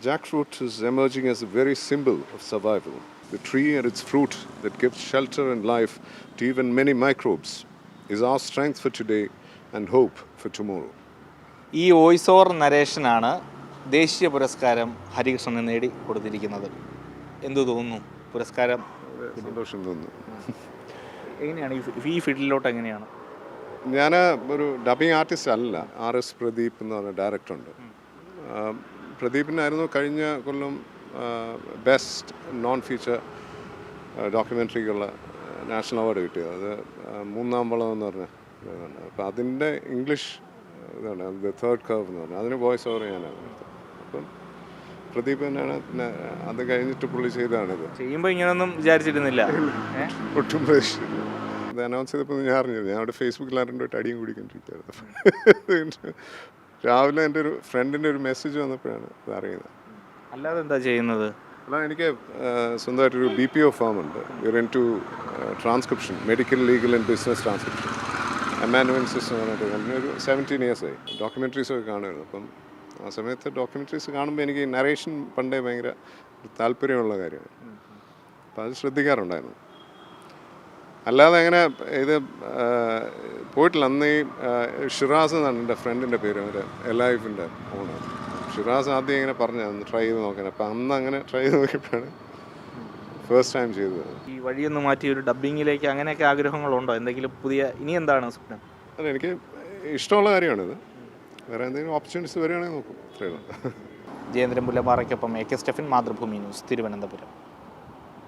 Jackfruit is emerging as a very symbol of survival. The tree and its fruit that gives shelter and life to even many microbes is our strength for today and hope for tomorrow. ഈ voice over നരേഷനാണ് ദേശീയ പുരസ്കാരം ഹരികൃഷ്ണന് നേടി കൊടുത്തിരിക്കുന്നത്. എന്തു തോന്നുന്നു പുരസ്കാരം? സന്തോഷം തോന്നുന്നു. എങ്ങനെയാണ് ഈ ഫീൽഡിലോട്ട് എങ്ങനെയാണ്? ഞാൻ ഒരു ഡബിങ് ആർട്ടിസ്റ്റ് അല്ല. RS പ്രദീപ് എന്ന് പറഞ്ഞ ഡയറക്ടറുണ്ട്. പ്രദീപിനായിരുന്നു കഴിഞ്ഞ കൊല്ലം ബെസ്റ്റ് നോൺ ഫീച്ചർ ഡോക്യുമെൻ്ററിക്കുള്ള നാഷണൽ അവാർഡ് കിട്ടിയത്. അത് മൂന്നാം വളം എന്ന് പറഞ്ഞ ഇതാണ്. അപ്പോൾ അതിൻ്റെ ഇംഗ്ലീഷ് ഇതാണ് ദ തേർഡ് കർവ് എന്ന് പറഞ്ഞാൽ അതിന് വോയിസ് ഓവർ ചെയ്യാനാണ്. അപ്പം പ്രദീപ് തന്നെയാണ്. പിന്നെ അത് കഴിഞ്ഞിട്ട് പുള്ളി ചെയ്തതാണിത്. ചെയ്യുമ്പോൾ ഇങ്ങനെയൊന്നും വിചാരിച്ചിരുന്നില്ല, ഒട്ടും പ്രതീക്ഷിച്ചില്ല. ഇത് അനൗൺസ് ചെയ്തപ്പോൾ ഞാൻ അറിഞ്ഞില്ല. ഞാൻ അവിടെ ഫേസ്ബുക്കിൽ ആരുടെ അടിയും കൂടിക്കൊണ്ടിരിക്കുകയായിരുന്നു. രാവിലെ എൻ്റെ ഒരു ഫ്രണ്ടിൻ്റെ ഒരു മെസ്സേജ് വന്നപ്പോഴാണ് ഇത് അറിയുന്നത്. അല്ലാതെ എന്താ ചെയ്യുന്നത്? അല്ല, എനിക്ക് സ്വന്തമായിട്ടൊരു BPO ഫാം ഉണ്ട്. You into transcription, medical, legal and business transcription. Amanuensis എന്ന് പറഞ്ഞിട്ട് കമ്പനി ഒരു 17 years ആയി. ഡോക്യുമെൻ്ററീസൊക്കെ കാണുമായിരുന്നു. അപ്പം ആ സമയത്ത് ഡോക്യുമെൻ്ററീസ് കാണുമ്പോൾ എനിക്ക് നറേഷൻ പണ്ടേ ഭയങ്കര താല്പര്യമുള്ള കാര്യമാണ്. അപ്പോൾ അത് ശ്രദ്ധിക്കാറുണ്ടായിരുന്നു. അല്ലാതെ അങ്ങനെ ഇത് പോയിട്ടില്ല. അന്ന് ഈ ഷിറാസ് എന്നാണ് എൻ്റെ ഫ്രണ്ടിൻ്റെ പേര്, അവൻ്റെ എലൈഫിൻ്റെ ഓണർ. ഷിറാസ് ആദ്യം ഇങ്ങനെ പറഞ്ഞു അന്ന് ട്രൈ ചെയ്ത് നോക്കാൻ. അപ്പം അന്ന് അങ്ങനെ ട്രൈ ചെയ്ത് നോക്കിയപ്പോഴാണ് ഫസ്റ്റ് ടൈം ചെയ്തത്. ഈ വഴിയൊന്ന് മാറ്റി ഒരു ഡബ്ബിങ്ങിലേക്ക് അങ്ങനെയൊക്കെ ആഗ്രഹങ്ങളുണ്ടോ? എന്തെങ്കിലും പുതിയ ഇനി എന്താണ് സ്വപ്നം? അല്ല, എനിക്ക് ഇഷ്ടമുള്ള കാര്യമാണിത്. വേറെ എന്തെങ്കിലും ഓപ്പർച്യൂണിറ്റീസ് വരികയാണെങ്കിൽ നോക്കും. അത്രയേ ഉള്ളൂ. ജയേന്ദ്രൻ പുല്ലപ്പാറയ്ക്കൊപ്പം AK Stephen, Mathrubhumi news, Thiruvananthapuram.